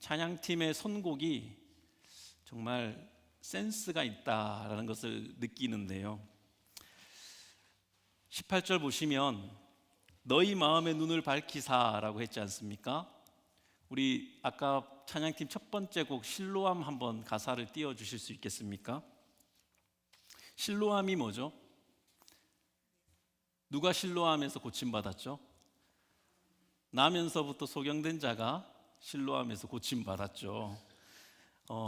찬양팀의 선곡이 정말 센스가 있다라는 것을 느끼는데요. 18절 보시면 너희 마음의 눈을 밝히사라고 했지 않습니까? 우리 아까 찬양팀 첫 번째 곡 실로암 한번 가사를 띄워주실 수 있겠습니까? 실로암이 뭐죠? 누가 실로암에서 고침받았죠? 나면서부터 소경된 자가 실로암에서 고침받았죠.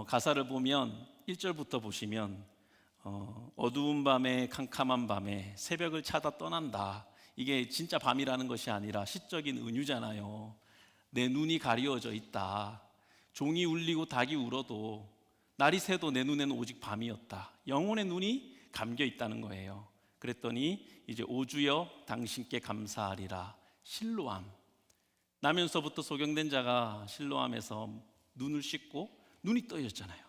가사를 보면 1절부터 보시면 어두운 밤에 캄캄한 밤에 새벽을 찾아 떠난다. 이게 진짜 밤이라는 것이 아니라 시적인 은유잖아요. 내 눈이 가리워져 있다. 종이 울리고 닭이 울어도 날이 새도 내 눈에는 오직 밤이었다. 영혼의 눈이 감겨 있다는 거예요. 그랬더니 이제 오주여 당신께 감사하리라. 실로암. 나면서부터 소경된 자가 실로암에서 눈을 씻고 눈이 떠졌잖아요.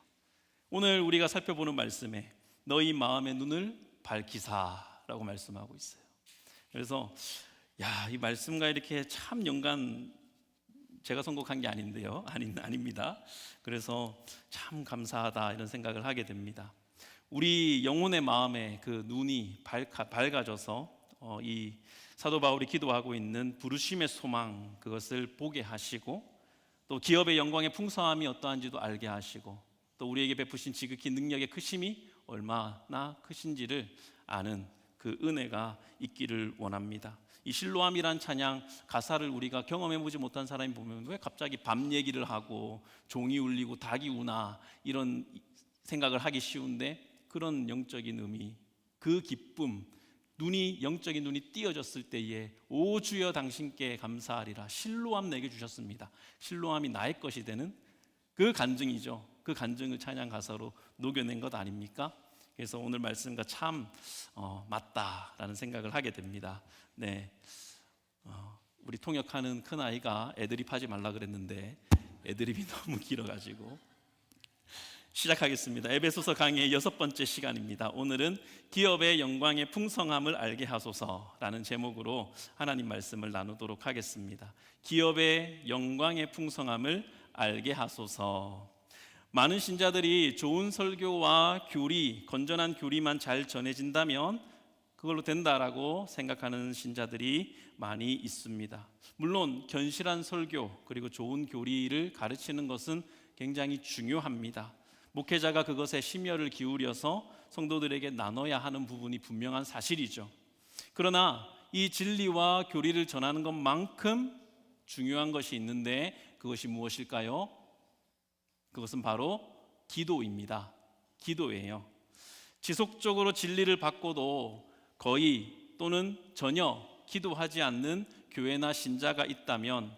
오늘 우리가 살펴보는 말씀에 너희 마음의 눈을 밝히사라고 말씀하고 있어요. 그래서 이 말씀과 이렇게 참 연관, 제가 선곡한 게 아닌데요. 아닙니다. 그래서 참 감사하다 이런 생각을 하게 됩니다. 우리 영혼의 마음에 그 눈이 밝아져서 이 사도 바울이 기도하고 있는 부르심의 소망, 그것을 보게 하시고 또 기업의 영광의 풍성함이 어떠한지도 알게 하시고 또 우리에게 베푸신 지극히 능력의 크심이 얼마나 크신지를 아는 그 은혜가 있기를 원합니다. 이 실로암이란 찬양 가사를 우리가 경험해보지 못한 사람이 보면 왜 갑자기 밤 얘기를 하고 종이 울리고 닭이 우나 이런 생각을 하기 쉬운데, 그런 영적인 의미, 그 기쁨, 영적인 눈이 띄어졌을 때에 오 주여 당신께 감사하리라. 실로암 내게 주셨습니다. 실로암이 나의 것이 되는 그 간증이죠. 그 간증을 찬양 가사로 녹여낸 것 아닙니까? 그래서 오늘 말씀과 참 맞다라는 생각을 하게 됩니다. 네, 우리 통역하는 큰 아이가 애드립 하지 말라 그랬는데 애드립이 너무 길어가지고 시작하겠습니다. 에베소서 강의의 6번째 시간입니다. 오늘은 기업의 영광의 풍성함을 알게 하소서라는 제목으로 하나님 말씀을 나누도록 하겠습니다. 기업의 영광의 풍성함을 알게 하소서. 많은 신자들이 좋은 설교와 교리, 건전한 교리만 잘 전해진다면 그걸로 된다라고 생각하는 신자들이 많이 있습니다. 물론 견실한 설교 그리고 좋은 교리를 가르치는 것은 굉장히 중요합니다. 목회자가 그것에 심혈을 기울여서 성도들에게 나눠야 하는 부분이 분명한 사실이죠. 그러나 이 진리와 교리를 전하는 것만큼 중요한 것이 있는데 그것이 무엇일까요? 그것은 바로 기도입니다. 기도예요. 지속적으로 진리를 받고도 거의 또는 전혀 기도하지 않는 교회나 신자가 있다면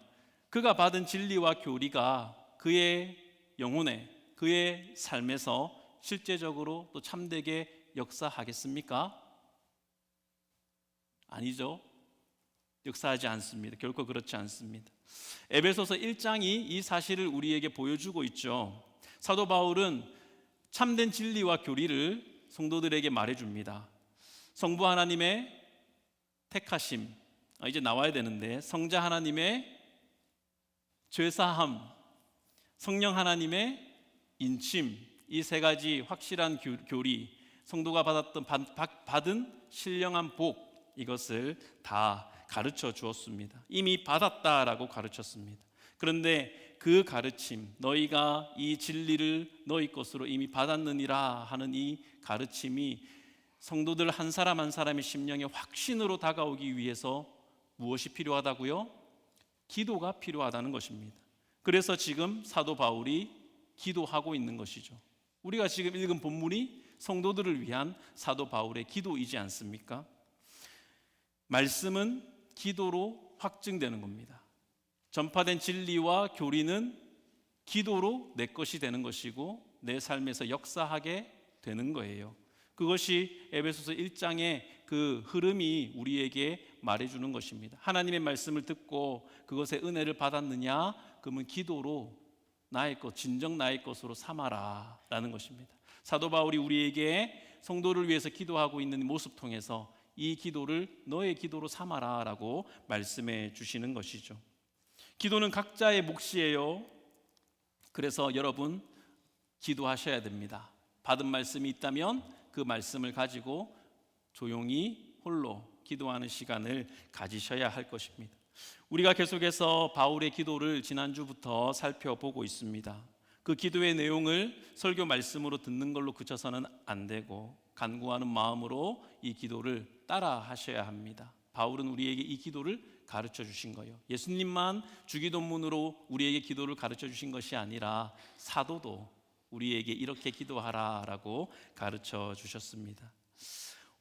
그가 받은 진리와 교리가 그의 영혼에, 그의 삶에서 실제적으로 또 참되게 역사하겠습니까? 아니죠. 역사하지 않습니다. 결코 그렇지 않습니다. 에베소서 1장이 이 사실을 우리에게 보여주고 있죠. 사도 바울은 참된 진리와 교리를 성도들에게 말해줍니다. 성부 하나님의 택하심, 이제 나와야 되는데 성자 하나님의 죄사함, 성령 하나님의 인침, 이 세 가지 확실한 교리, 성도가 받은 신령한 복, 이것을 다 가르쳐 주었습니다. 이미 받았다라고 가르쳤습니다. 그런데 그 가르침, 너희가 이 진리를 너희 것으로 이미 받았느니라 하는 이 가르침이 성도들 한 사람 한 사람의 심령의 확신으로 다가오기 위해서 무엇이 필요하다고요? 기도가 필요하다는 것입니다. 그래서 지금 사도 바울이 기도하고 있는 것이죠. 우리가 지금 읽은 본문이 성도들을 위한 사도 바울의 기도이지 않습니까? 말씀은 기도로 확증되는 겁니다. 전파된 진리와 교리는 기도로 내 것이 되는 것이고 내 삶에서 역사하게 되는 거예요. 그것이 에베소서 1장의 그 흐름이 우리에게 말해주는 것입니다. 하나님의 말씀을 듣고 그것의 은혜를 받았느냐? 그러면 기도로 나의 것, 진정 나의 것으로 삼아라 라는 것입니다. 사도 바울이 우리에게 성도를 위해서 기도하고 있는 모습 통해서 이 기도를 너의 기도로 삼아라 라고 말씀해 주시는 것이죠. 기도는 각자의 몫이에요. 그래서 여러분 기도하셔야 됩니다. 받은 말씀이 있다면 그 말씀을 가지고 조용히 홀로 기도하는 시간을 가지셔야 할 것입니다. 우리가 계속해서 바울의 기도를 지난주부터 살펴보고 있습니다. 그 기도의 내용을 설교 말씀으로 듣는 걸로 그쳐서는 안 되고 간구하는 마음으로 이 기도를 따라 하셔야 합니다. 바울은 우리에게 이 기도를 가르쳐 주신 거예요. 예수님만 주기도문으로 우리에게 기도를 가르쳐 주신 것이 아니라 사도도 우리에게 이렇게 기도하라라고 가르쳐 주셨습니다.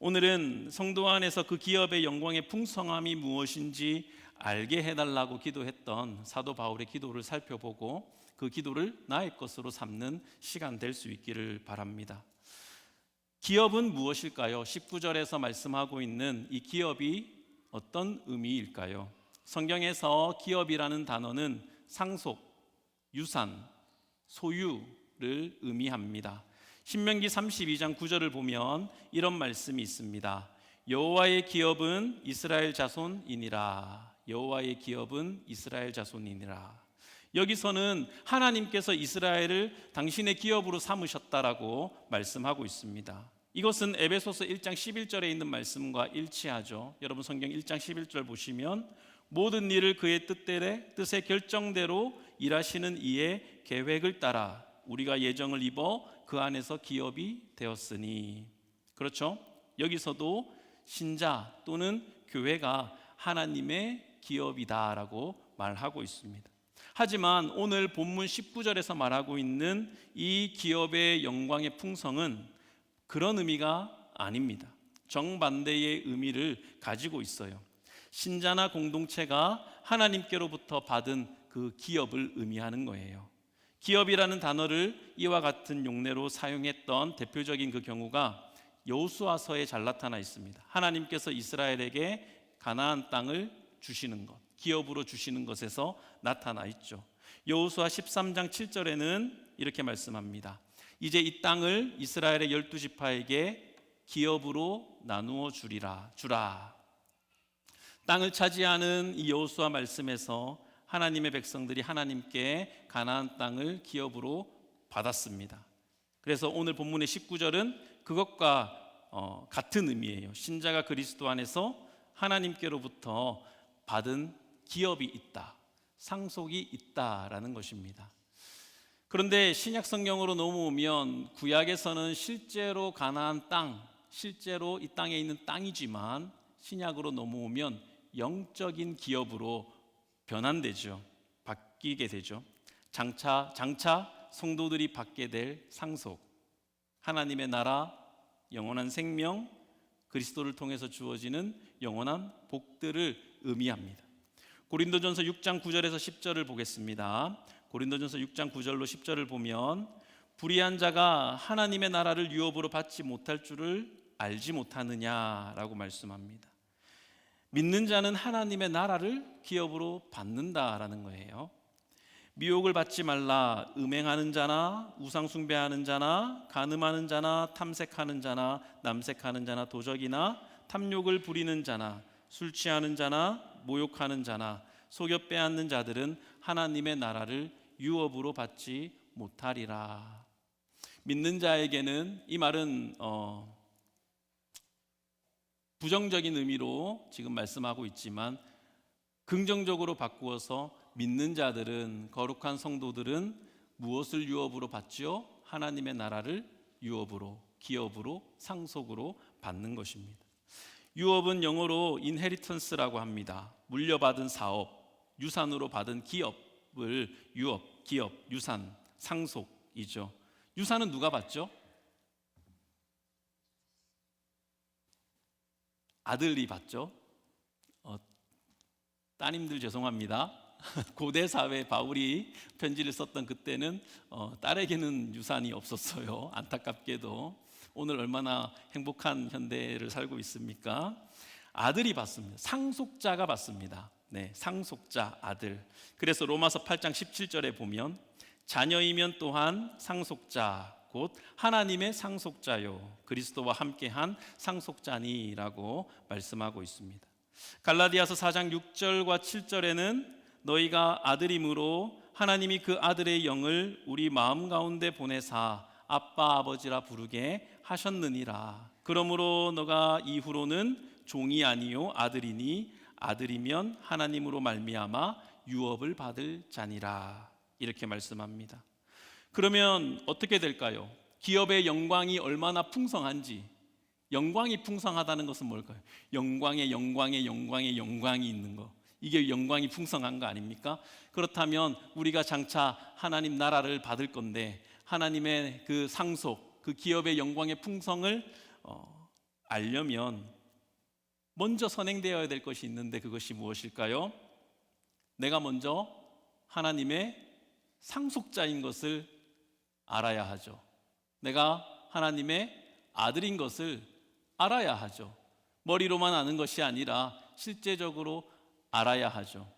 오늘은 성도 안에서 그 기업의 영광의 풍성함이 무엇인지 알게 해달라고 기도했던 사도 바울의 기도를 살펴보고 그 기도를 나의 것으로 삼는 시간 될 수 있기를 바랍니다. 기업은 무엇일까요? 19절에서 말씀하고 있는 이 기업이 어떤 의미일까요? 성경에서 기업이라는 단어는 상속, 유산, 소유를 의미합니다. 신명기 32장 9절을 보면 이런 말씀이 있습니다. 여호와의 기업은 이스라엘 자손이니라. 여호와의 기업은 이스라엘 자손이니라. 여기서는 하나님께서 이스라엘을 당신의 기업으로 삼으셨다라고 말씀하고 있습니다. 이것은 에베소서 1장 11절에 있는 말씀과 일치하죠. 여러분 성경 1장 11절 보시면 모든 일을 그의 뜻의 결정대로 일하시는 이의 계획을 따라 우리가 예정을 입어 그 안에서 기업이 되었으니. 그렇죠? 여기서도 신자 또는 교회가 하나님의 기업이다라고 말하고 있습니다. 하지만 오늘 본문 19절에서 말하고 있는 이 기업의 영광의 풍성은 그런 의미가 아닙니다. 정반대의 의미를 가지고 있어요. 신자나 공동체가 하나님께로부터 받은 그 기업을 의미하는 거예요. 기업이라는 단어를 이와 같은 용례로 사용했던 대표적인 그 경우가 여호수아서에 잘 나타나 있습니다. 하나님께서 이스라엘에게 가나안 땅을 주시는 것, 기업으로 주시는 것에서 나타나 있죠. 여호수아 13장 7절에는 이렇게 말씀합니다. 이제 이 땅을 이스라엘의 12지파에게 기업으로 나누어 주라. 땅을 차지하는 이 여호수아 말씀에서 하나님의 백성들이 하나님께 가나안 땅을 기업으로 받았습니다. 그래서 오늘 본문의 19절은 그것과 같은 의미예요. 신자가 그리스도 안에서 하나님께로부터 받은 기업이 있다, 상속이 있다라는 것입니다. 그런데 신약 성경으로 넘어오면 구약에서는 실제로 가나안 땅, 실제로 이 땅에 있는 땅이지만 신약으로 넘어오면 영적인 기업으로 변환되죠. 바뀌게 되죠. 장차 성도들이 받게 될 상속, 하나님의 나라, 영원한 생명, 그리스도를 통해서 주어지는 영원한 복들을 의미합니다. 고린도전서 6장 9절에서 10절을 보겠습니다. 고린도전서 6장 9절로 10절을 보면 불의한 자가 하나님의 나라를 유업으로 받지 못할 줄을 알지 못하느냐라고 말씀합니다. 믿는 자는 하나님의 나라를 기업으로 받는다라는 거예요. 미혹을 받지 말라. 음행하는 자나 우상 숭배하는 자나 간음하는 자나 탐색하는 자나 남색하는 자나 도적이나 탐욕을 부리는 자나 술 취하는 자나 모욕하는 자나 속여 빼앗는 자들은 하나님의 나라를 유업으로 받지 못하리라. 믿는 자에게는 이 말은 부정적인 의미로 지금 말씀하고 있지만 긍정적으로 바꾸어서 믿는 자들은, 거룩한 성도들은 무엇을 유업으로 받죠? 하나님의 나라를 유업으로, 기업으로, 상속으로 받는 것입니다. 유업은 영어로 inheritance라고 합니다. 물려받은 사업, 유산으로 받은 기업을 유업, 기업, 유산, 상속이죠. 유산은 누가 받죠? 아들이 받죠. 따님들 죄송합니다. 고대 사회 바울이 편지를 썼던 그때는 딸에게는 유산이 없었어요. 안타깝게도. 오늘 얼마나 행복한 현대를 살고 있습니까? 아들이 받습니다. 상속자가 받습니다. 네, 상속자, 아들. 그래서 로마서 8장 17절에 보면 자녀이면 또한 상속자, 곧 하나님의 상속자요 그리스도와 함께한 상속자니라고 말씀하고 있습니다. 갈라디아서 4장 6절과 7절에는 너희가 아들임으로 하나님이 그 아들의 영을 우리 마음 가운데 보내사 아빠 아버지라 부르게 하셨느니라. 그러므로 너가 이후로는 종이 아니요 아들이니 아들이면 하나님으로 말미암아 유업을 받을 자니라. 이렇게 말씀합니다. 그러면 어떻게 될까요? 기업의 영광이 얼마나 풍성한지. 영광이 풍성하다는 것은 뭘까요? 영광에 영광에 영광에 영광이 있는 거. 이게 영광이 풍성한 거 아닙니까? 그렇다면 우리가 장차 하나님 나라를 받을 건데 하나님의 그 상속, 그 기업의 영광의 풍성을 알려면 먼저 선행되어야 될 것이 있는데 그것이 무엇일까요? 내가 먼저 하나님의 상속자인 것을 알아야 하죠. 내가 하나님의 아들인 것을 알아야 하죠. 머리로만 아는 것이 아니라 실제적으로 알아야 하죠.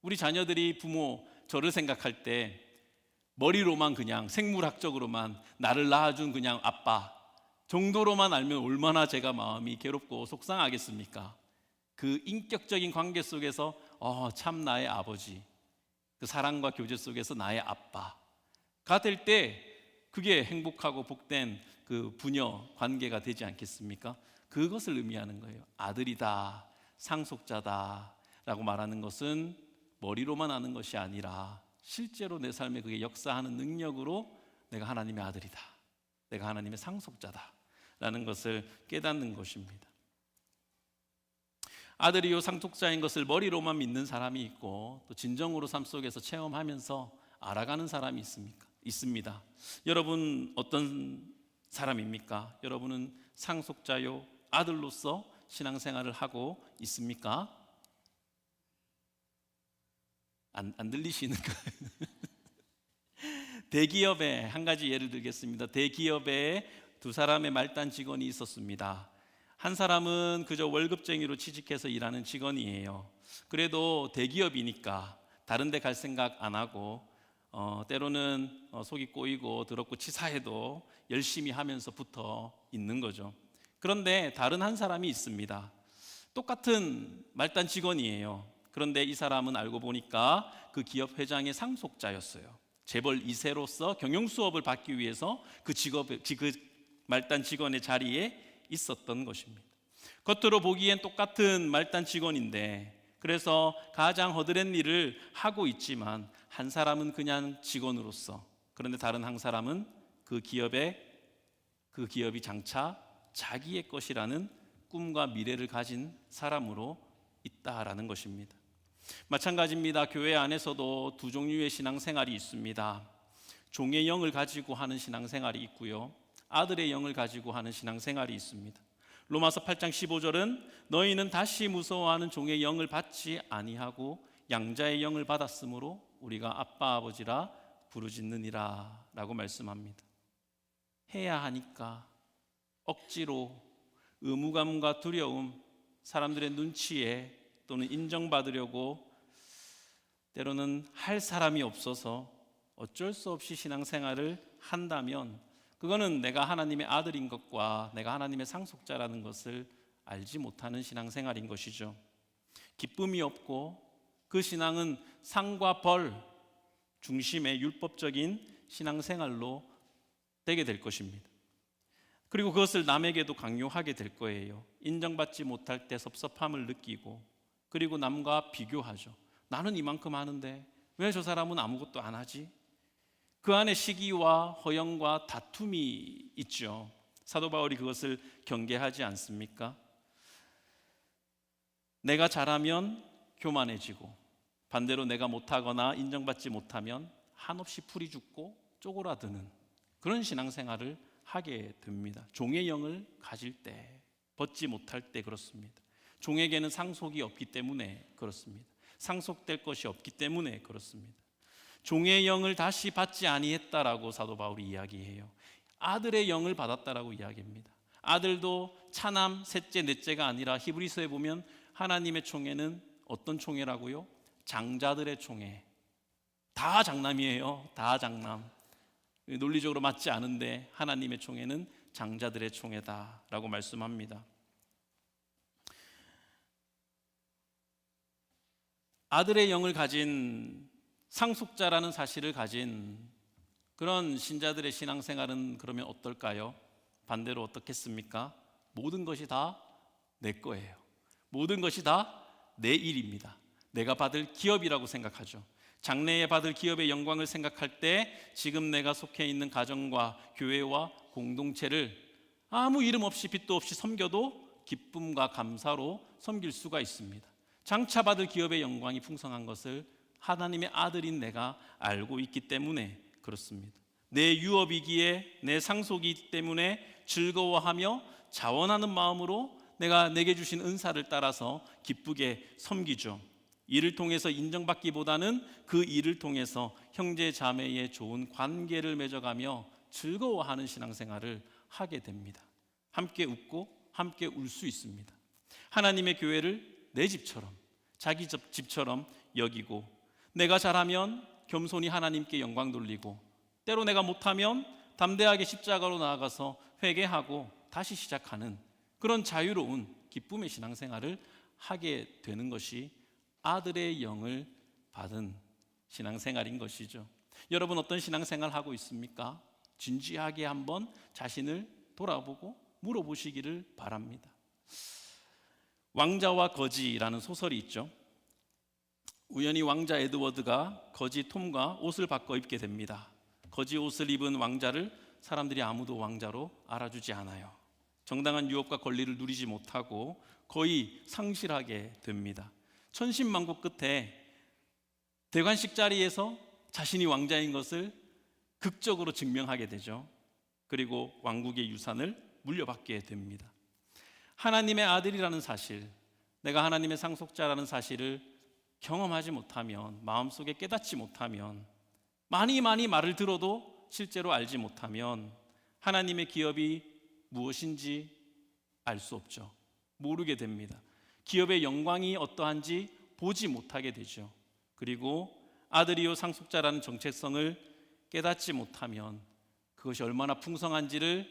우리 자녀들이 부모 저를 생각할 때 머리로만 그냥 생물학적으로만 나를 낳아준 그냥 아빠 정도로만 알면 얼마나 제가 마음이 괴롭고 속상하겠습니까? 그 인격적인 관계 속에서 참 나의 아버지, 그 사랑과 교제 속에서 나의 아빠가 될 때 그게 행복하고 복된 그 부녀 관계가 되지 않겠습니까? 그것을 의미하는 거예요. 아들이다, 상속자다 라고 말하는 것은 머리로만 아는 것이 아니라 실제로 내 삶에 그게 역사하는 능력으로 내가 하나님의 아들이다, 내가 하나님의 상속자다 라는 것을 깨닫는 것입니다. 아들이요 상속자인 것을 머리로만 믿는 사람이 있고 또 진정으로 삶 속에서 체험하면서 알아가는 사람이 있습니다. 여러분 어떤 사람입니까? 여러분은 상속자요 아들로서 신앙생활을 하고 있습니까? 안 들리시는 거예요? 대기업에 한 가지 예를 들겠습니다. 대기업에 두 사람의 말단 직원이 있었습니다. 한 사람은 그저 월급쟁이로 취직해서 일하는 직원이에요. 그래도 대기업이니까 다른 데 갈 생각 안 하고 때로는 속이 꼬이고 더럽고 치사해도 열심히 하면서 붙어 있는 거죠. 그런데 다른 한 사람이 있습니다. 똑같은 말단 직원이에요. 그런데 이 사람은 알고 보니까 그 기업 회장의 상속자였어요. 재벌 2세로서 경영 수업을 받기 위해서 그 말단 직원의 자리에 있었던 것입니다. 겉으로 보기엔 똑같은 말단 직원인데 그래서 가장 허드렛 일을 하고 있지만 한 사람은 그냥 직원으로서, 그런데 다른 한 사람은 그 기업이 장차 자기의 것이라는 꿈과 미래를 가진 사람으로 있다라는 것입니다. 마찬가지입니다. 교회 안에서도 두 종류의 신앙생활이 있습니다. 종의 영을 가지고 하는 신앙생활이 있고요, 아들의 영을 가지고 하는 신앙생활이 있습니다. 로마서 8장 15절은 너희는 다시 무서워하는 종의 영을 받지 아니하고 양자의 영을 받았으므로 우리가 아빠 아버지라 부르짖느니라 라고 말씀합니다. 해야 하니까 억지로 의무감과 두려움, 사람들의 눈치에 또는 인정받으려고 때로는 할 사람이 없어서 어쩔 수 없이 신앙생활을 한다면 그거는 내가 하나님의 아들인 것과 내가 하나님의 상속자라는 것을 알지 못하는 신앙생활인 것이죠. 기쁨이 없고 그 신앙은 상과 벌 중심의 율법적인 신앙생활로 되게 될 것입니다. 그리고 그것을 남에게도 강요하게 될 거예요. 인정받지 못할 때 섭섭함을 느끼고 그리고 남과 비교하죠. 나는 이만큼 하는데 왜 저 사람은 아무것도 안 하지? 그 안에 시기와 허영과 다툼이 있죠. 사도 바울이 그것을 경계하지 않습니까? 내가 잘하면 교만해지고 반대로 내가 못하거나 인정받지 못하면 한없이 풀이 죽고 쪼그라드는 그런 신앙생활을 하게 됩니다. 종의 영을 가질 때, 벗지 못할 때 그렇습니다. 종에게는 상속이 없기 때문에 그렇습니다. 상속될 것이 없기 때문에 그렇습니다. 종의 영을 다시 받지 아니했다라고 사도 바울이 이야기해요. 아들의 영을 받았다라고 이야기합니다. 아들도 차남, 셋째, 넷째가 아니라 히브리서에 보면 하나님의 총회는 어떤 총회라고요? 장자들의 총회. 다 장남이에요. 다 장남. 논리적으로 맞지 않은데 하나님의 총회는 장자들의 총회다라고 말씀합니다. 아들의 영을 가진 상속자라는 사실을 가진 그런 신자들의 신앙생활은 그러면 어떨까요? 반대로 어떻겠습니까? 모든 것이 다 내 거예요. 모든 것이 다 내 일입니다. 내가 받을 기업이라고 생각하죠. 장래에 받을 기업의 영광을 생각할 때 지금 내가 속해 있는 가정과 교회와 공동체를 아무 이름 없이 빚도 없이 섬겨도 기쁨과 감사로 섬길 수가 있습니다. 장차 받을 기업의 영광이 풍성한 것을 하나님의 아들인 내가 알고 있기 때문에 그렇습니다. 내 유업이기에 내 상속이기 때문에 즐거워하며 자원하는 마음으로 내게 주신 은사를 따라서 기쁘게 섬기죠. 이를 통해서 인정받기보다는 그 일을 통해서 형제 자매의 좋은 관계를 맺어가며 즐거워하는 신앙생활을 하게 됩니다. 함께 웃고 함께 울 수 있습니다. 하나님의 교회를 내 집처럼, 자기 집처럼 여기고, 내가 잘하면 겸손히 하나님께 영광 돌리고, 때로 내가 못하면 담대하게 십자가로 나아가서 회개하고 다시 시작하는 그런 자유로운 기쁨의 신앙생활을 하게 되는 것이 아들의 영을 받은 신앙생활인 것이죠. 여러분 어떤 신앙생활 하고 있습니까? 진지하게 한번 자신을 돌아보고 물어보시기를 바랍니다. 왕자와 거지라는 소설이 있죠. 우연히 왕자 에드워드가 거지 톰과 옷을 바꿔 입게 됩니다. 거지 옷을 입은 왕자를 사람들이 아무도 왕자로 알아주지 않아요. 정당한 유업과 권리를 누리지 못하고 거의 상실하게 됩니다. 천신만고 끝에 대관식 자리에서 자신이 왕자인 것을 극적으로 증명하게 되죠. 그리고 왕국의 유산을 물려받게 됩니다. 하나님의 아들이라는 사실, 내가 하나님의 상속자라는 사실을 경험하지 못하면, 마음속에 깨닫지 못하면, 많이 말을 들어도 실제로 알지 못하면 하나님의 기업이 무엇인지 알 수 없죠. 모르게 됩니다. 기업의 영광이 어떠한지 보지 못하게 되죠. 그리고 아들이요 상속자라는 정체성을 깨닫지 못하면 그것이 얼마나 풍성한지를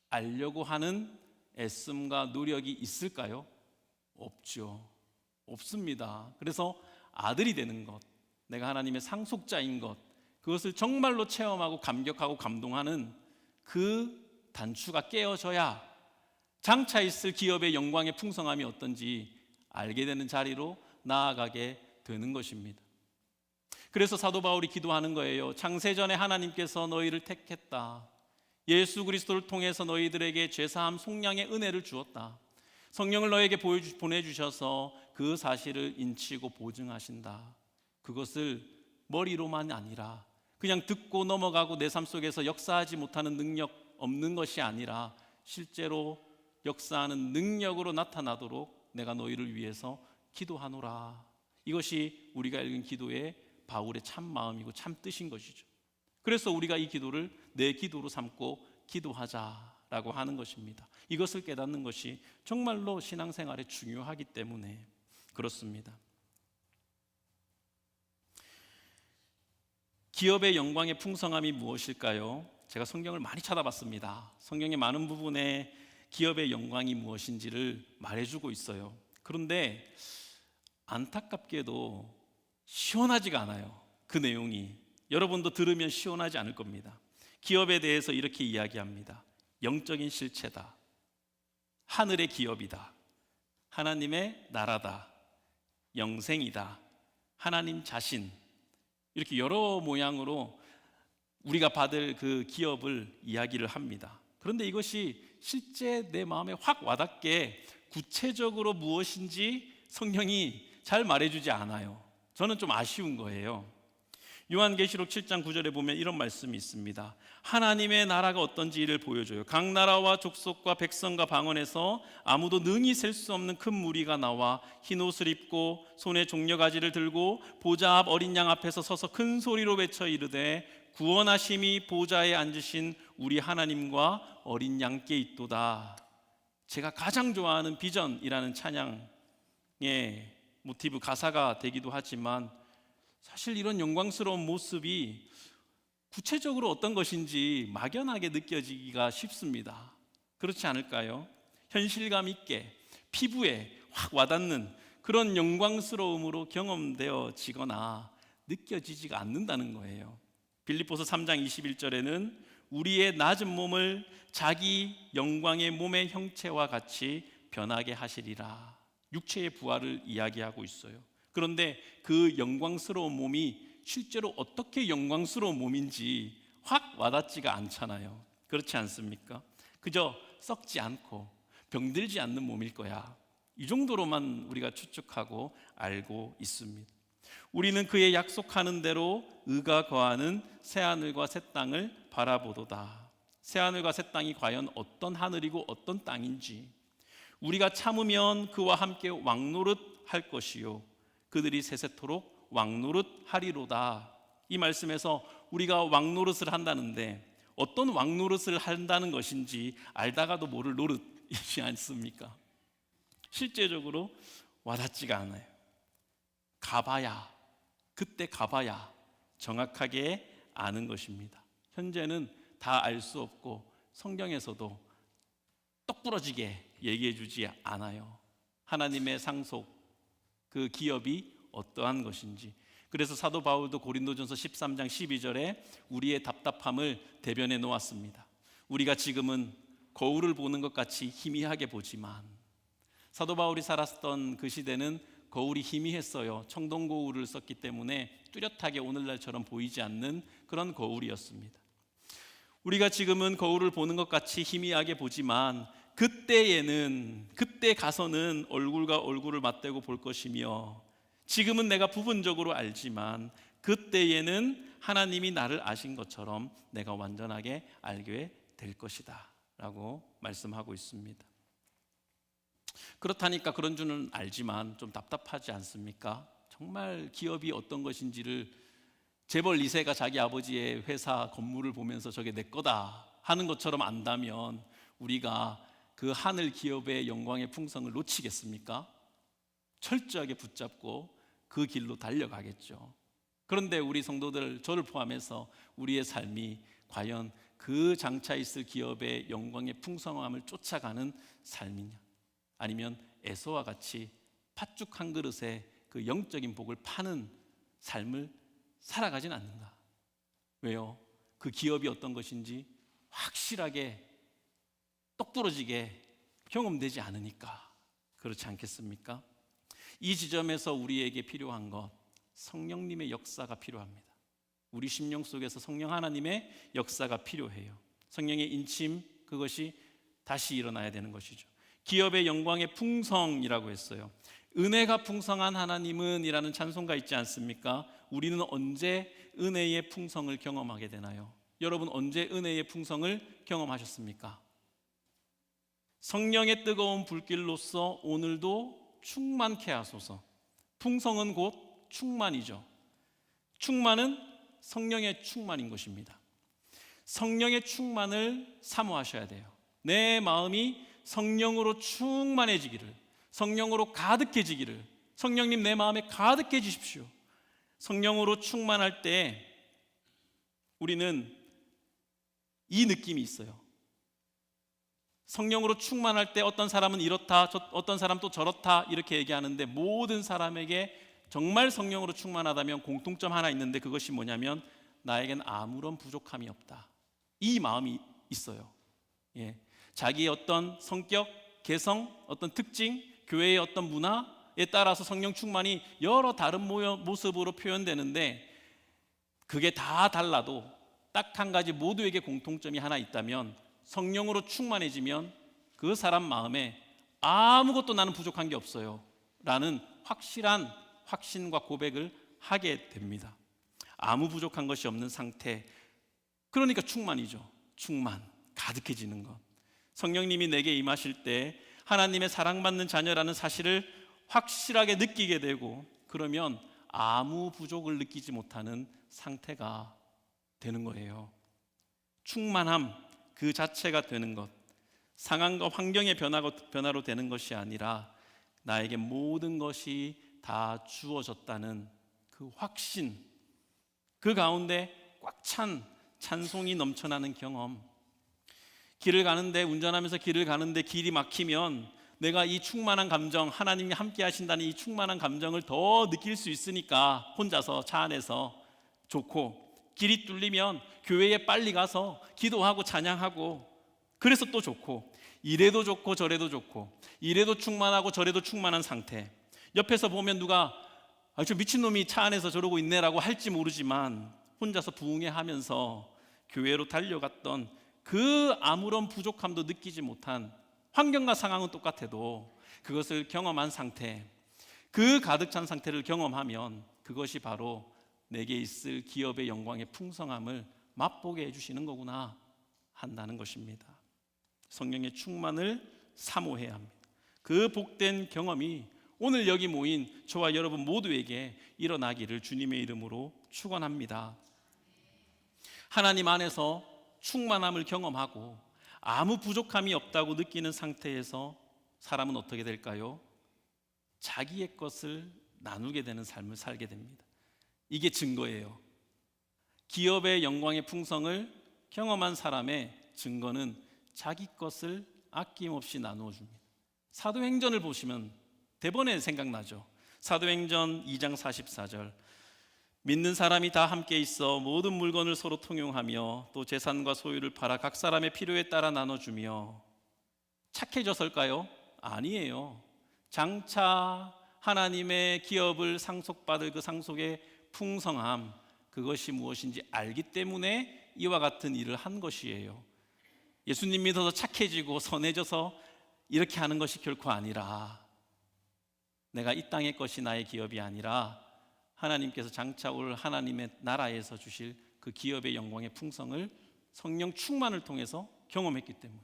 알려고 하는 애씀과 노력이 있을까요? 없죠. 없습니다. 그래서 아들이 되는 것, 내가 하나님의 상속자인 것, 그것을 정말로 체험하고 감격하고 감동하는 그 단추가 깨어져야 장차 있을 기업의 영광의 풍성함이 어떤지 알게 되는 자리로 나아가게 되는 것입니다. 그래서 사도 바울이 기도하는 거예요. 창세전에 하나님께서 너희를 택했다. 예수 그리스도를 통해서 너희들에게 죄사함 속량의 은혜를 주었다. 성령을 너에게 보내주셔서 그 사실을 인치고 보증하신다. 그것을 머리로만 아니라 그냥 듣고 넘어가고 내 삶 속에서 역사하지 못하는 능력 없는 것이 아니라 실제로 역사하는 능력으로 나타나도록 내가 너희를 위해서 기도하노라. 이것이 우리가 읽은 기도의 바울의 참 마음이고 참 뜻인 것이죠. 그래서 우리가 이 기도를 내 기도로 삼고 기도하자라고 하는 것입니다. 이것을 깨닫는 것이 정말로 신앙생활에 중요하기 때문에 그렇습니다. 기업의 영광의 풍성함이 무엇일까요? 제가 성경을 많이 찾아봤습니다. 성경의 많은 부분에 기업의 영광이 무엇인지를 말해주고 있어요. 그런데 안타깝게도 시원하지가 않아요. 그 내용이 여러분도 들으면 시원하지 않을 겁니다. 기업에 대해서 이렇게 이야기합니다. 영적인 실체다. 하늘의 기업이다. 하나님의 나라다. 영생이다. 하나님 자신. 이렇게 여러 모양으로 우리가 받을 그 기업을 이야기를 합니다. 그런데 이것이 실제 내 마음에 확 와닿게 구체적으로 무엇인지 성경이 잘 말해주지 않아요. 저는 좀 아쉬운 거예요. 요한계시록 7장 9절에 보면 이런 말씀이 있습니다. 하나님의 나라가 어떤지를 보여줘요. 각 나라와 족속과 백성과 방언에서 아무도 능히 셀 수 없는 큰 무리가 나와 흰 옷을 입고 손에 종려가지를 들고 보좌 앞 어린 양 앞에서 서서 큰 소리로 외쳐 이르되 구원하심이 보좌에 앉으신 우리 하나님과 어린 양께 있도다. 제가 가장 좋아하는 비전이라는 찬양의 모티브 가사가 되기도 하지만 사실 이런 영광스러운 모습이 구체적으로 어떤 것인지 막연하게 느껴지기가 쉽습니다. 그렇지 않을까요? 현실감 있게 피부에 확 와닿는 그런 영광스러움으로 경험되어지거나 느껴지지가 않는다는 거예요. 빌립보서 3장 21절에는 우리의 낮은 몸을 자기 영광의 몸의 형체와 같이 변하게 하시리라. 육체의 부활을 이야기하고 있어요. 그런데 그 영광스러운 몸이 실제로 어떻게 영광스러운 몸인지 확 와닿지가 않잖아요. 그렇지 않습니까? 그저 썩지 않고 병들지 않는 몸일 거야, 이 정도로만 우리가 추측하고 알고 있습니다. 우리는 그의 약속하는 대로 의가 거하는 새하늘과 새 땅을 바라보도다. 새하늘과 새 땅이 과연 어떤 하늘이고 어떤 땅인지, 우리가 참으면 그와 함께 왕노릇 할 것이요 그들이 세세토록 왕노릇 하리로다. 이 말씀에서 우리가 왕노릇을 한다는데 어떤 왕노릇을 한다는 것인지 알다가도 모를 노릇이지 않습니까? 실제적으로 와닿지가 않아요. 가봐야, 그때 가봐야 정확하게 아는 것입니다. 현재는 다 알 수 없고 성경에서도 똑부러지게 얘기해 주지 않아요. 하나님의 상속, 그 기업이 어떠한 것인지. 그래서 사도 바울도 고린도전서 13장 12절에 우리의 답답함을 대변해 놓았습니다. 우리가 지금은 거울을 보는 것 같이 희미하게 보지만, 사도 바울이 살았던 그 시대는 거울이 희미했어요. 청동 거울을 썼기 때문에 뚜렷하게 오늘날처럼 보이지 않는 그런 거울이었습니다. 우리가 지금은 거울을 보는 것 같이 희미하게 보지만 그때 가서는 얼굴과 얼굴을 맞대고 볼 것이며, 지금은 내가 부분적으로 알지만 그때에는 하나님이 나를 아신 것처럼 내가 완전하게 알게 될 것이다 라고 말씀하고 있습니다. 그렇다니까 그런 줄은 알지만 좀 답답하지 않습니까? 정말 기업이 어떤 것인지를 재벌 2세가 자기 아버지의 회사 건물을 보면서 저게 내 거다 하는 것처럼 안다면 우리가 그 하늘 기업의 영광의 풍성을 놓치겠습니까? 철저하게 붙잡고 그 길로 달려가겠죠. 그런데 우리 성도들, 저를 포함해서 우리의 삶이 과연 그 장차 있을 기업의 영광의 풍성함을 쫓아가는 삶이냐, 아니면 에서와 같이 팥죽 한 그릇에 그 영적인 복을 파는 삶을 살아가진 않는가? 왜요? 그 기업이 어떤 것인지 확실하게 똑부러지게 경험되지 않으니까. 그렇지 않겠습니까? 이 지점에서 우리에게 필요한 것, 성령님의 역사가 필요합니다. 우리 심령 속에서 성령 하나님의 역사가 필요해요. 성령의 인침, 그것이 다시 일어나야 되는 것이죠. 기업의 영광의 풍성이라고 했어요. 은혜가 풍성한 하나님은 이라는 찬송가 있지 않습니까? 우리는 언제 은혜의 풍성을 경험하게 되나요? 여러분, 언제 은혜의 풍성을 경험하셨습니까? 성령의 뜨거운 불길로서 오늘도 충만케 하소서. 풍성은 곧 충만이죠. 충만은 성령의 충만인 것입니다. 성령의 충만을 사모하셔야 돼요. 내 마음이 성령으로 충만해지기를, 성령으로 가득해지기를, 성령님 내 마음에 가득해지십시오. 성령으로 충만할 때 우리는 이 느낌이 있어요. 성령으로 충만할 때 어떤 사람은 이렇다, 어떤 사람 또 저렇다 이렇게 얘기하는데, 모든 사람에게 정말 성령으로 충만하다면 공통점 하나 있는데, 그것이 뭐냐면 나에겐 아무런 부족함이 없다, 이 마음이 있어요. 예. 자기의 어떤 성격, 개성, 어떤 특징, 교회의 어떤 문화에 따라서 성령 충만이 여러 다른 모습으로 표현되는데, 그게 다 달라도 딱 한 가지 모두에게 공통점이 하나 있다면, 성령으로 충만해지면 그 사람 마음에 아무것도 나는 부족한 게 없어요 라는 확실한 확신과 고백을 하게 됩니다. 아무 부족한 것이 없는 상태, 그러니까 충만이죠. 충만, 가득해지는 것. 성령님이 내게 임하실 때 하나님의 사랑받는 자녀라는 사실을 확실하게 느끼게 되고, 그러면 아무 부족을 느끼지 못하는 상태가 되는 거예요. 충만함 그 자체가 되는 것, 상황과 환경의 변화로 되는 것이 아니라 나에게 모든 것이 다 주어졌다는 그 확신, 그 가운데 꽉 찬 찬송이 넘쳐나는 경험. 운전하면서 길을 가는데 길이 막히면 내가 이 충만한 감정, 하나님이 함께 하신다는 이 충만한 감정을 더 느낄 수 있으니까 혼자서 차 안에서 좋고, 길이 뚫리면 교회에 빨리 가서 기도하고 찬양하고, 그래서 또 좋고, 이래도 좋고 저래도 좋고, 이래도 충만하고 저래도 충만한 상태. 옆에서 보면 누가 저 미친놈이 차 안에서 저러고 있네라고 할지 모르지만 혼자서 부흥회하면서 교회로 달려갔던 그 아무런 부족함도 느끼지 못한, 환경과 상황은 똑같아도 그것을 경험한 상태, 그 가득 찬 상태를 경험하면 그것이 바로 내게 있을 기업의 영광의 풍성함을 맛보게 해주시는 거구나 한다는 것입니다. 성령의 충만을 사모해야 합니다. 그 복된 경험이 오늘 여기 모인 저와 여러분 모두에게 일어나기를 주님의 이름으로 축원합니다. 하나님 안에서 충만함을 경험하고 아무 부족함이 없다고 느끼는 상태에서 사람은 어떻게 될까요? 자기의 것을 나누게 되는 삶을 살게 됩니다. 이게 증거예요. 기업의 영광의 풍성을 경험한 사람의 증거는 자기 것을 아낌없이 나누어 줍니다. 사도행전을 보시면 대번에 생각나죠. 사도행전 2장 44절, 믿는 사람이 다 함께 있어 모든 물건을 서로 통용하며 또 재산과 소유를 팔아 각 사람의 필요에 따라 나눠주며. 착해져서일까요? 아니에요. 장차 하나님의 기업을 상속받을 그 상속의 풍성함, 그것이 무엇인지 알기 때문에 이와 같은 일을 한 것이에요. 예수님 믿어서 착해지고 선해져서 이렇게 하는 것이 결코 아니라, 내가 이 땅의 것이 나의 기업이 아니라 하나님께서 장차 올 하나님의 나라에서 주실 그 기업의 영광의 풍성을 성령 충만을 통해서 경험했기 때문에.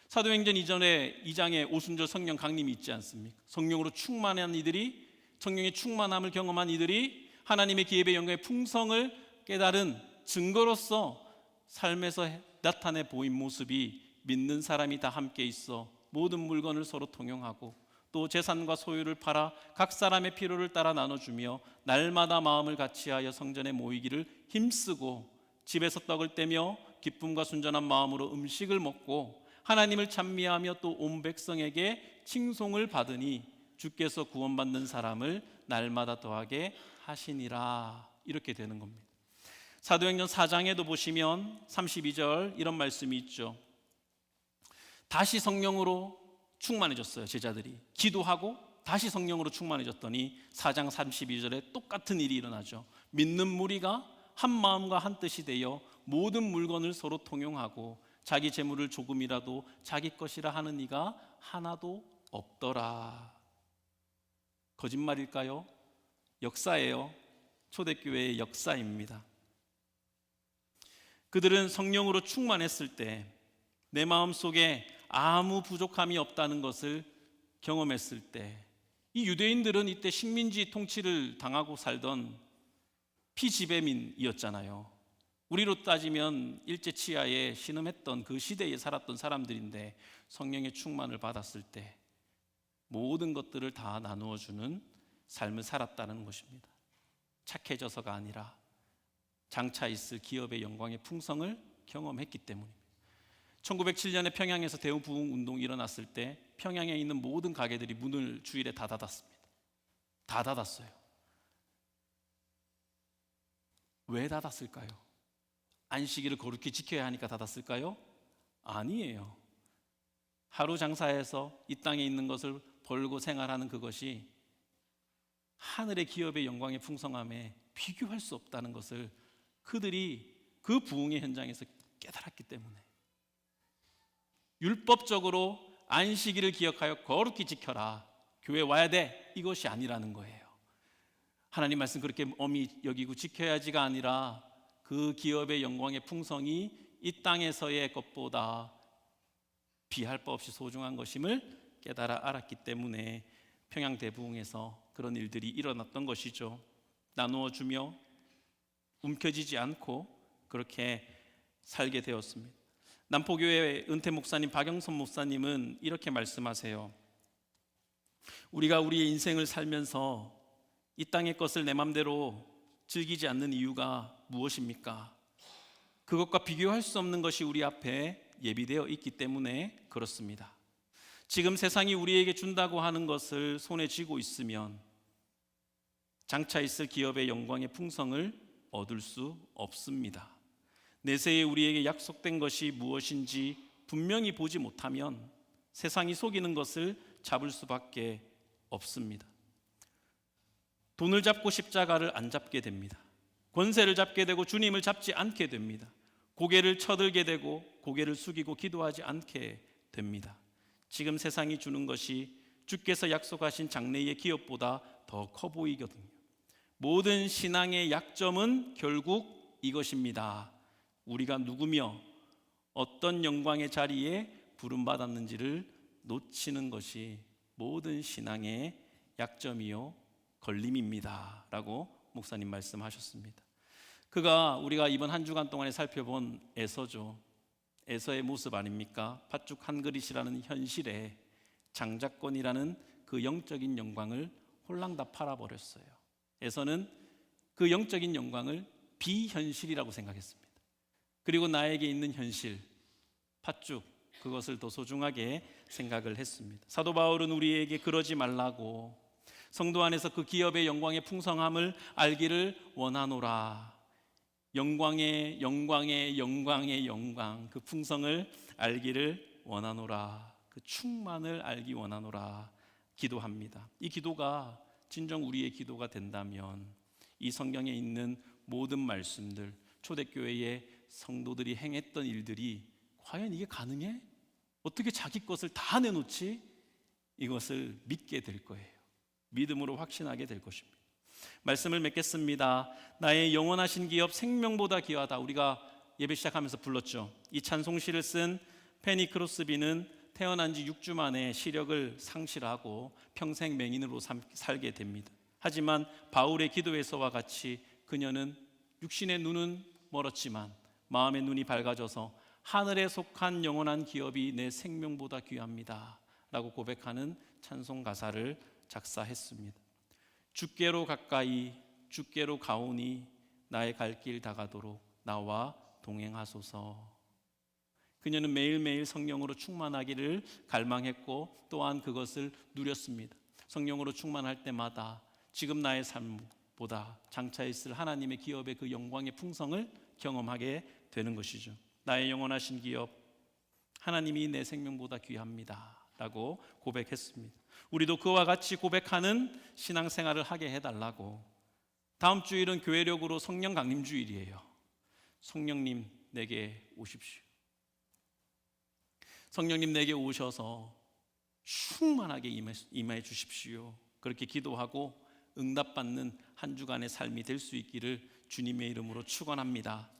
사도행전 이전에 2장에 오순절 성령 강림이 있지 않습니까? 성령으로 충만한 이들이, 성령의 충만함을 경험한 이들이 하나님의 기업의 영광의 풍성을 깨달은 증거로서 삶에서 나타내 보인 모습이, 믿는 사람이 다 함께 있어 모든 물건을 서로 통용하고 또 재산과 소유를 팔아 각 사람의 필요를 따라 나눠주며 날마다 마음을 같이하여 성전에 모이기를 힘쓰고 집에서 떡을 떼며 기쁨과 순전한 마음으로 음식을 먹고 하나님을 찬미하며 또 온 백성에게 칭송을 받으니 주께서 구원받는 사람을 날마다 더하게 하시니라. 이렇게 되는 겁니다. 사도행전 4장에도 보시면 32절 이런 말씀이 있죠. 다시 성령으로 충만해졌어요. 제자들이 기도하고 다시 성령으로 충만해졌더니 4장 32절에 똑같은 일이 일어나죠. 믿는 무리가 한 마음과 한 뜻이 되어 모든 물건을 서로 통용하고 자기 재물을 조금이라도 자기 것이라 하는 이가 하나도 없더라. 거짓말일까요? 역사예요. 초대교회의 역사입니다. 그들은 성령으로 충만했을 때 내 마음속에 아무 부족함이 없다는 것을 경험했을 때, 이 유대인들은 이때 식민지 통치를 당하고 살던 피지배민이었잖아요. 우리로 따지면 일제치하에 신음했던 그 시대에 살았던 사람들인데, 성령의 충만을 받았을 때 모든 것들을 다 나누어 주는 삶을 살았다는 것입니다. 착해져서가 아니라 장차 있을 기업의 영광의 풍성을 경험했기 때문입니다. 1907년에 평양에서 대우부흥 운동이 일어났을 때 평양에 있는 모든 가게들이 문을 주일에 다 닫았습니다. 다 닫았어요. 왜 닫았을까요? 안식일을 거룩히 지켜야 하니까 닫았을까요? 아니에요. 하루 장사해서 이 땅에 있는 것을 벌고 생활하는 그것이 하늘의 기업의 영광의 풍성함에 비교할 수 없다는 것을 그들이 그 부흥의 현장에서 깨달았기 때문에. 율법적으로 안식일을 기억하여 거룩히 지켜라, 교회 와야 돼, 이것이 아니라는 거예요. 하나님 말씀 그렇게 엄히 여기고 지켜야지가 아니라 그 기업의 영광의 풍성이 이 땅에서의 것보다 비할 바 없이 소중한 것임을 깨달아 알았기 때문에 평양 대부흥에서 그런 일들이 일어났던 것이죠. 나누어 주며 움켜쥐지 않고 그렇게 살게 되었습니다. 남포교회 은퇴 목사님 박영선 목사님은 이렇게 말씀하세요. 우리가 우리의 인생을 살면서 이 땅의 것을 내 맘대로 즐기지 않는 이유가 무엇입니까? 그것과 비교할 수 없는 것이 우리 앞에 예비되어 있기 때문에 그렇습니다. 지금 세상이 우리에게 준다고 하는 것을 손에 쥐고 있으면 장차 있을 기업의 영광의 풍성을 얻을 수 없습니다. 내세에 우리에게 약속된 것이 무엇인지 분명히 보지 못하면 세상이 속이는 것을 잡을 수밖에 없습니다. 돈을 잡고 십자가를 안 잡게 됩니다. 권세를 잡게 되고 주님을 잡지 않게 됩니다. 고개를 쳐들게 되고 고개를 숙이고 기도하지 않게 됩니다. 지금 세상이 주는 것이 주께서 약속하신 장래의 기업보다 더 커 보이거든요. 모든 신앙의 약점은 결국 이것입니다. 우리가 누구며 어떤 영광의 자리에 부름받았는지를 놓치는 것이 모든 신앙의 약점이요 걸림입니다 라고 목사님 말씀하셨습니다. 그가 우리가 이번 한 주간 동안에 살펴본 에서죠. 에서의 모습 아닙니까? 팥죽 한 그릇이라는 현실에 장자권이라는 그 영적인 영광을 홀랑 다 팔아버렸어요. 에서는 그 영적인 영광을 비현실이라고 생각했습니다. 그리고 나에게 있는 현실, 팥죽, 그것을 더 소중하게 생각을 했습니다. 사도 바울은 우리에게 그러지 말라고, 성도 안에서 그 기업의 영광의 풍성함을 알기를 원하노라. 영광의 영광, 그 풍성을 알기를 원하노라. 그 충만을 알기 원하노라 기도합니다. 이 기도가 진정 우리의 기도가 된다면 이 성경에 있는 모든 말씀들, 초대교회의 성도들이 행했던 일들이 과연 이게 가능해? 어떻게 자기 것을 다 내놓지? 이것을 믿게 될 거예요. 믿음으로 확신하게 될 것입니다. 말씀을 맺겠습니다. 나의 영원하신 기업 생명보다 귀하다. 우리가 예배 시작하면서 불렀죠. 이 찬송시를 쓴 페니 크로스비는 태어난 지 6주 만에 시력을 상실하고 평생 맹인으로 살게 됩니다. 하지만 바울의 기도에서와 같이 그녀는 육신의 눈은 멀었지만 마음의 눈이 밝아져서 하늘에 속한 영원한 기업이 내 생명보다 귀합니다 라고 고백하는 찬송 가사를 작사했습니다. 주께로 가까이 주께로 가오니 나의 갈 길 다가도록 나와 동행하소서. 그녀는 매일매일 성령으로 충만하기를 갈망했고 또한 그것을 누렸습니다. 성령으로 충만할 때마다 지금 나의 삶보다 장차 있을 하나님의 기업의 그 영광의 풍성을 경험하게 되는 것이죠. 나의 영원하신 기업, 하나님이 내 생명보다 귀합니다 라고 고백했습니다. 우리도 그와 같이 고백하는 신앙생활을 하게 해달라고. 다음 주일은 교회력으로 성령 강림 주일이에요. 성령님 내게 오십시오. 성령님 내게 오셔서 충만하게 임해 주십시오. 그렇게 기도하고 응답받는 한 주간의 삶이 될 수 있기를 주님의 이름으로 축원합니다.